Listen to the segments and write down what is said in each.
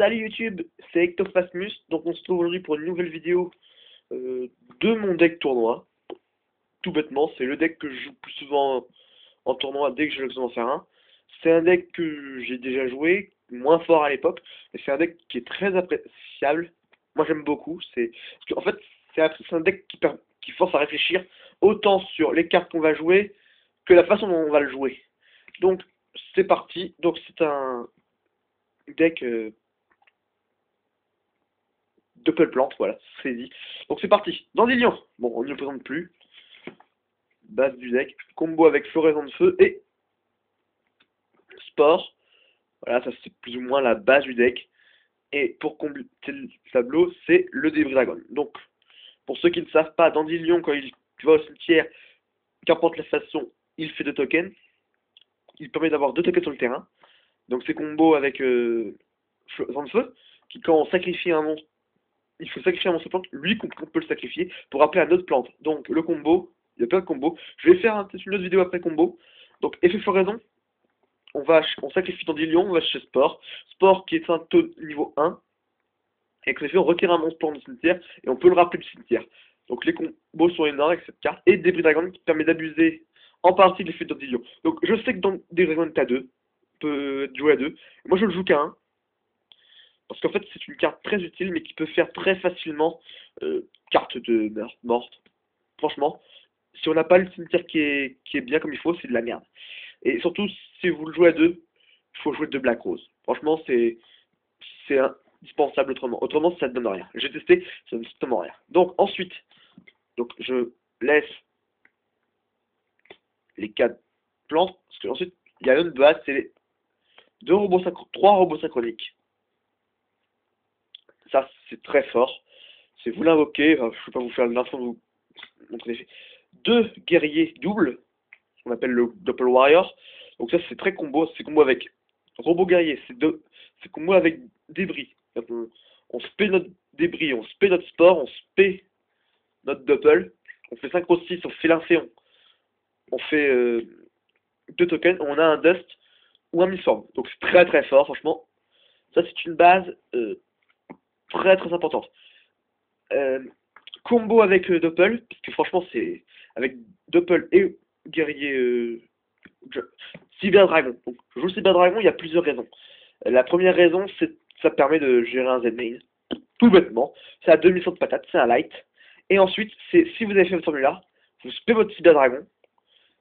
Salut YouTube, c'est Ectoplasmus. Donc on se retrouve aujourd'hui pour une nouvelle vidéo de mon deck tournoi. Tout bêtement, c'est le deck que je joue plus souvent en tournoi dès que j'ai l'occasion d'en faire un. C'est un deck que j'ai déjà joué, moins fort à l'époque, mais c'est un deck qui est très appréciable. Moi j'aime beaucoup. En fait, c'est un deck qui force à réfléchir autant sur les cartes qu'on va jouer que la façon dont on va le jouer. Donc c'est parti. Donc c'est un deck Doppel plante, voilà, c'est dit. Donc c'est parti. Dandelion. Bon, on ne le présente plus. Base du deck. Combo avec Floraison de Feu et Sport. Voilà, ça c'est plus ou moins la base du deck. Et pour compléter le tableau, c'est le débris dragon. Donc, pour ceux qui ne savent pas, Dandelion, quand il va au cimetière, qu'importe la façon, il fait 2 tokens. Il permet d'avoir 2 tokens sur le terrain. Donc c'est combo avec Floraison de Feu, qui quand on sacrifie un monstre, il faut sacrifier un monstre plante, lui qu'on peut le sacrifier pour appeler un autre plante. Donc le combo, il y a plein de combos. Je vais faire peut-être une autre vidéo après combo. Donc effet floraison, on sacrifie Dandelion, on va chez Sport. Sport qui est un taux niveau 1. Et avec l'effet, on retire un monstre plante du cimetière et on peut le rappeler du cimetière. Donc les combos sont énormes avec cette carte. Et Débris Dragon qui permet d'abuser en partie de l'effet de Dandelion. Donc je sais que dans Débris Dragon est à 2, peut être joué à 2. Moi je le joue qu'à 1. Parce qu'en fait, c'est une carte très utile, mais qui peut faire très facilement carte de meurtre, morte. Franchement, si on n'a pas le cimetière qui est bien comme il faut, c'est de la merde. Et surtout, si vous le jouez à 2, il faut jouer 2 Black Rose. Franchement, c'est indispensable autrement. Autrement, ça ne donne rien. J'ai testé, ça ne donne strictement rien. Donc, ensuite, je laisse les 4 plantes, parce que ensuite, il y a une base, c'est les 3 robots synchroniques. Ça, c'est très fort. C'est vous l'invoquez, enfin, je ne vais pas vous faire l'info de vous montrer l'effet. 2 guerriers doubles, qu'on appelle le Doppel Warrior. Donc ça, c'est très combo. C'est combo avec robot guerrier. C'est combo avec débris. Donc, on spé notre débris, on spé notre sport, on spé notre Doppel. On fait synchro 6, on fait l'inféon. On fait 2 tokens, on a un Dust ou un Misform. Donc c'est très très fort, franchement. Ça, c'est une base très très importante. Combo avec Doppel, parce que franchement, c'est avec Doppel et guerrier Cyber Dragon. Donc, je joue Cyber Dragon, il y a plusieurs raisons. La première raison, c'est que ça permet de gérer un Z-Main. Tout bêtement. C'est à 2100 de patates, c'est un light. Et ensuite, c'est si vous avez fait votre formula, vous spé votre Cyber Dragon,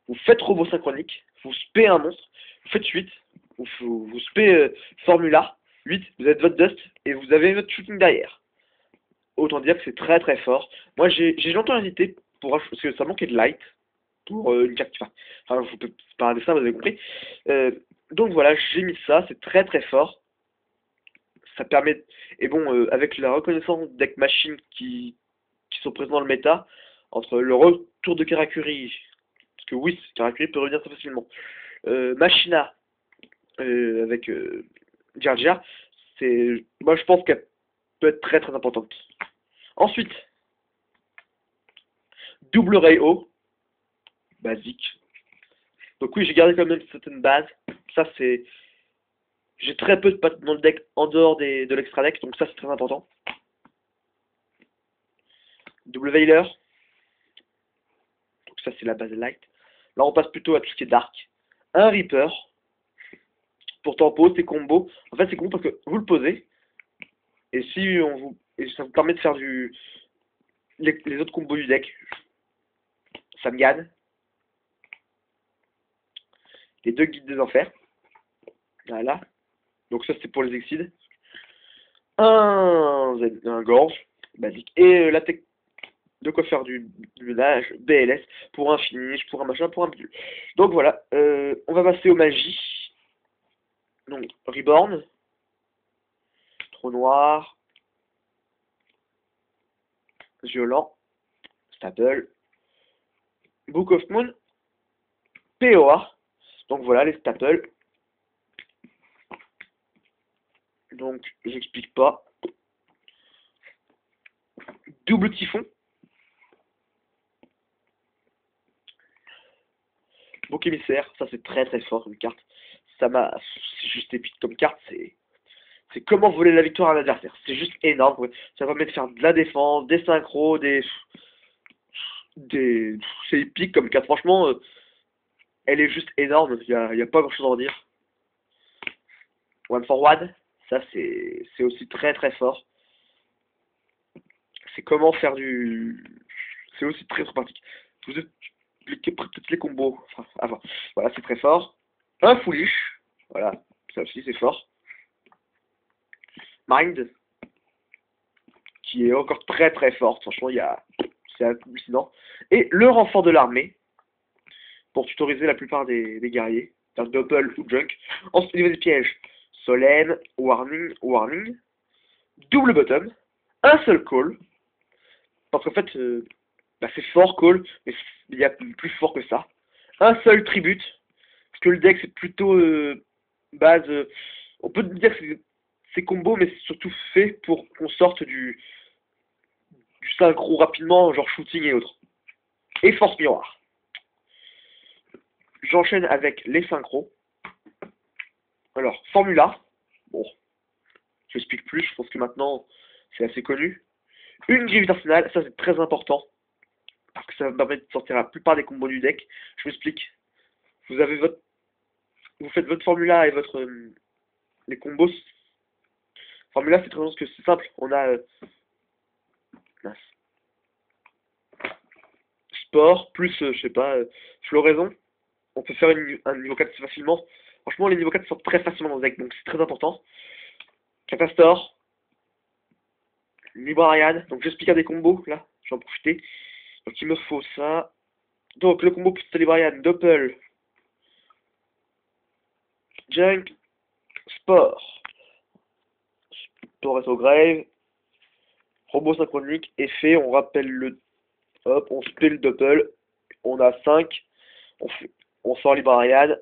vous faites robot synchronique, vous spé un monstre, vous faites 8, vous spé formula, 8, vous avez votre dust, et vous avez votre shooting derrière. Autant dire que c'est très très fort. Moi j'ai longtemps hésité parce que ça manquait de light pour une carte. Enfin, je peux parler de ça, vous avez compris. Donc voilà, j'ai mis ça, c'est très très fort. Ça permet. Et bon, avec la reconnaissance des deck machines qui sont présents dans le méta, entre le retour de Karakuri, parce que oui, Karakuri peut revenir très facilement. Machina avec Jar Jar, moi je pense qu'elle peut être très très importante. Ensuite, double Ray-O, basique. Donc oui, j'ai gardé quand même certaines bases. Ça c'est... J'ai très peu de pattes dans le deck en dehors de l'extra deck, donc ça c'est très important. Double Veiler. Donc ça c'est la base light. Là on passe plutôt à tout ce qui est dark. Un Reaper. Pour tempo, c'est combo. En fait c'est combo parce que vous le posez. Et si et ça vous permet de faire les autres combos du deck. Ça me gagne. Les 2 guides des enfers. Voilà. Donc ça c'est pour les Exceed. Un gorge, basique. Et la tech de quoi faire du ménage, BLS, pour un finish, pour un machin, pour un bidule. Donc voilà, on va passer aux magies. Donc Reborn, Trou Noir, Violent, Stable, Book of Moon, POA. Donc voilà les staples. Donc j'explique pas. Double Typhon. Bouc émissaire, ça c'est très très fort comme carte. C'est juste épique comme carte, C'est comment voler la victoire à un adversaire. C'est juste énorme. Ouais. Ça permet de faire de la défense, des synchros, des... C'est épique comme carte. Franchement, elle est juste énorme. Il y a pas grand chose à en dire. One for one, ça c'est aussi très très fort. C'est comment faire du... C'est aussi très très pratique. Vous expliquez toutes les combos. Enfin, voilà, c'est très fort. Un foolish. Voilà, ça aussi c'est fort. Mind, qui est encore très très forte. Franchement, c'est hallucinant. Et le renfort de l'armée, pour tutoriser la plupart des guerriers. C'est-à-dire Doppel ou Junk. Ensuite, au niveau des pièges, Solemn, Warning, Warning. Double bottom. Un seul call. Parce qu'en fait, c'est fort call, mais il y a plus fort que ça. Un seul tribute. Parce que le deck, c'est plutôt base... on peut dire que c'est combo, mais c'est surtout fait pour qu'on sorte du synchro rapidement, genre shooting et autres. Et force miroir. J'enchaîne avec les synchros. Alors, Formula. Bon, je l'explique plus, je pense que maintenant, c'est assez connu. Une grille arsenal, ça c'est très important. Parce que ça me permet de sortir la plupart des combos du deck. Je m'explique. Vous faites votre formula et les combos. Formula, c'est très bien parce que c'est simple. On a mince. Sport plus, je sais pas, floraison. On peut faire un niveau 4 assez facilement. Franchement, les niveaux 4 sortent très facilement dans le deck, donc c'est très important. Catastor. Librarian. Donc j'explique à des combos, là. Je vais en profiter. Donc il me faut ça. Donc le combo plus Librarian, Doppel. Junk. Sport. Torres au Grave. Robot synchronique. Effet, on rappelle le... Hop, on split le Doppel. On a 5. On sort Librarian.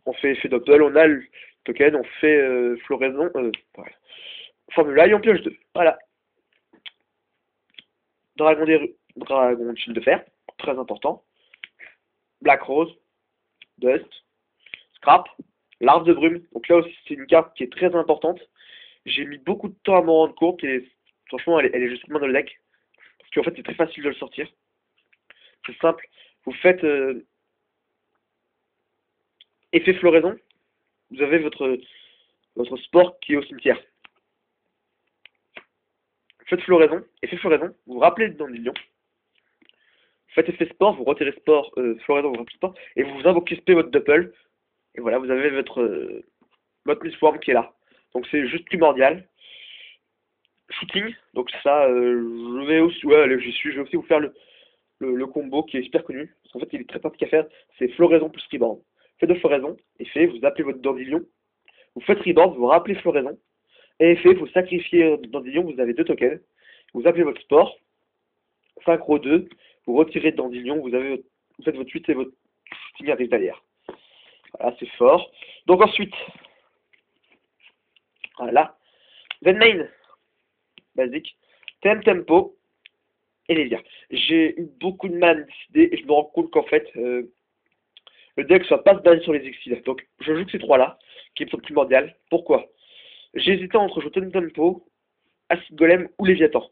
On fait effet Doppel. On a le token. On fait floraison. Voilà. Formula et on pioche 2. Voilà. Dragon de fil de fer. Très important. Black Rose. Dust. Scrap. Larve de brume. Donc là aussi, c'est une carte qui est très importante. J'ai mis beaucoup de temps à m'en rendre compte et franchement, elle est justement dans le deck. Parce qu'en fait, c'est très facile de le sortir. C'est simple. Vous faites effet floraison. Vous avez votre sport qui est au cimetière. Faites floraison. Effet floraison. Vous vous rappelez dans le lion. Faites effet sport. Vous retirez sport. Floraison, vous rappelez sport. Et vous invoquez spé votre Doppel. Et voilà, vous avez votre Mistform qui est là. Donc c'est juste primordial. Shooting. Donc ça, je vais aussi... Ouais, allez, j'y suis. Je vais aussi vous faire le combo qui est super connu. Parce qu'en fait, il est très pratique à faire. C'est floraison plus rebound. Faites de floraison. Effet, vous appelez votre dandelion. Vous faites rebound, vous rappelez floraison. Et effet, vous sacrifiez dandelion, vous avez 2 tokens. Vous appelez votre sport. Synchro 2. Vous retirez dandelion, vous faites votre 8 et votre shooting arrive derrière. Voilà, c'est fort. Donc ensuite, voilà. Zenmain, basique. Tempo. Et les liens. J'ai eu beaucoup de mal à me décider et je me rends compte qu'en fait, le deck ne va pas se baser sur les exiles. Donc, je joue que ces trois-là, qui me sont primordiales. Pourquoi? J'ai hésité entre jouer Tempo, Acid Golem ou Léviathan.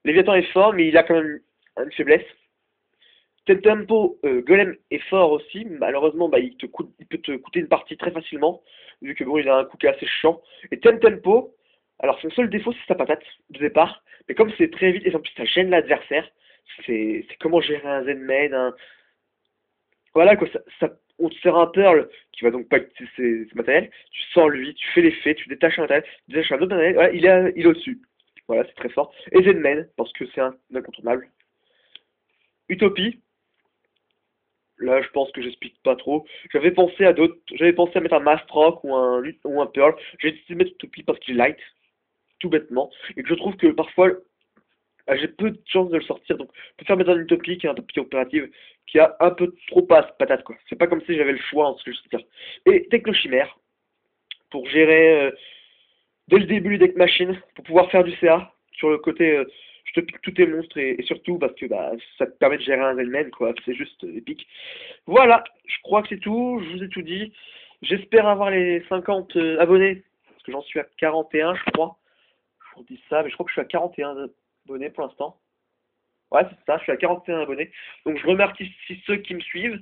Léviathan est fort, mais il a quand même une faiblesse. Tempo, Golem est fort aussi. Malheureusement, il peut te coûter une partie très facilement, vu que bon, il a un coup qui est assez chiant. Et Tempo, alors son seul défaut, c'est sa patate de départ. Mais comme c'est très vite, et en plus ça gêne l'adversaire, c'est comment gérer un Zenmain, voilà quoi, on te sert un Pearl qui va donc pas quitter ses matériels, tu sors lui, tu fais l'effet, tu détaches un matériel, tu détaches un autre matériel, voilà, il est au-dessus. Voilà, c'est très fort. Et Zenmain, parce que c'est un incontournable. Utopie, là je pense que j'explique pas trop. J'avais pensé à mettre un Mastroc ou un Pearl. J'ai décidé de mettre Utopie parce qu'il est light, tout bêtement, et que je trouve que parfois j'ai peu de chances de le sortir, donc je préfère mettre un Utopie qui est un Utopie opérative qui a un peu trop patate quoi. C'est pas comme si j'avais le choix en ce que je veux dire. Et Technochimère, pour gérer dès le début du deck machine, pour pouvoir faire du CA sur le côté je te pique tous tes monstres et surtout parce que ça te permet de gérer un Zenman quoi, c'est juste épique. Voilà, je crois que c'est tout, je vous ai tout dit. J'espère avoir les 50 abonnés parce que j'en suis à 41, je crois. Je vous dis ça, mais je crois que je suis à 41 abonnés pour l'instant. Ouais, c'est ça, je suis à 41 abonnés. Donc je remercie ceux qui me suivent.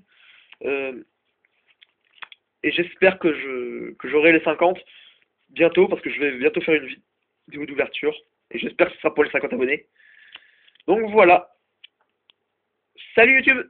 Euh, et j'espère que j'aurai les 50 bientôt, parce que je vais bientôt faire une vidéo d'ouverture. Et j'espère que ce sera pour les 50 abonnés. Donc voilà. Salut YouTube!